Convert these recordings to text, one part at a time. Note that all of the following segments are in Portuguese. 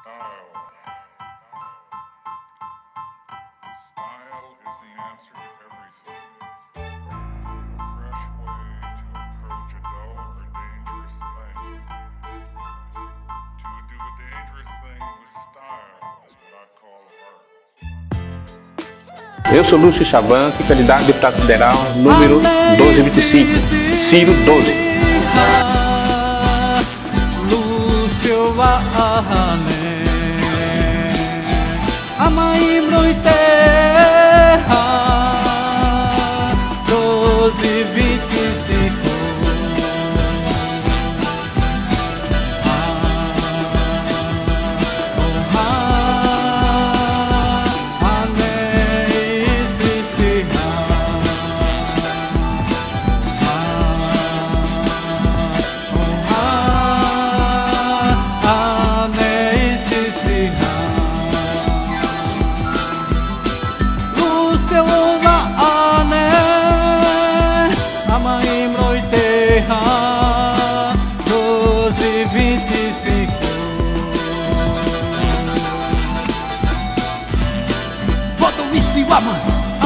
Style. Style is the answer to everything. A fresh way to approach a dull or dangerous thing. To do a dangerous thing with style is what I call art. Eu sou Lúcio Chavante, candidato a deputado federal, número 1225, Ciro 12. Lúcio Vahane, Amai Noiterra, 1225.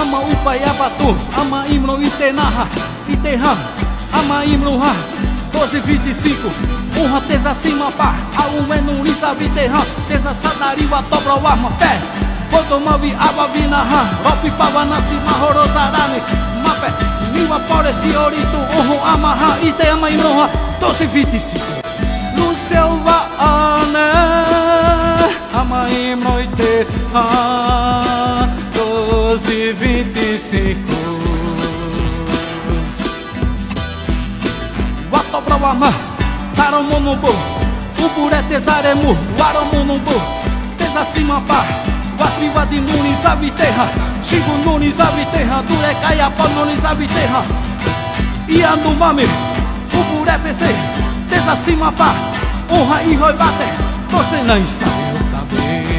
Ama Upaiabatu, ama Imro Itenaha, Iterra, ama Imroha, 1225, honra tesa simapa, Aumenu Lisa Viterra, tesa Sadariwa Tobrowa, pé, Potomavi Abavinaha, Ropi Pavanasima Horosarame, Mape, Niwa Pore Siorito, Honro Amaha, Ite ama Imroha, 1225, Lúcio Vahane, ama Imro Iterra, 1225. Watobrauama, Taromonumbu, Ubure Tesaremu, Waromonumbu, Tesasimapa, Wasiwa de Nunes Aviterra, Chigo Nunes Aviterra, Durecaiapó Nunes Aviterra, Ianumami, Ubure PC, Tesasimapa, Honra e Roibate, você não sabe também.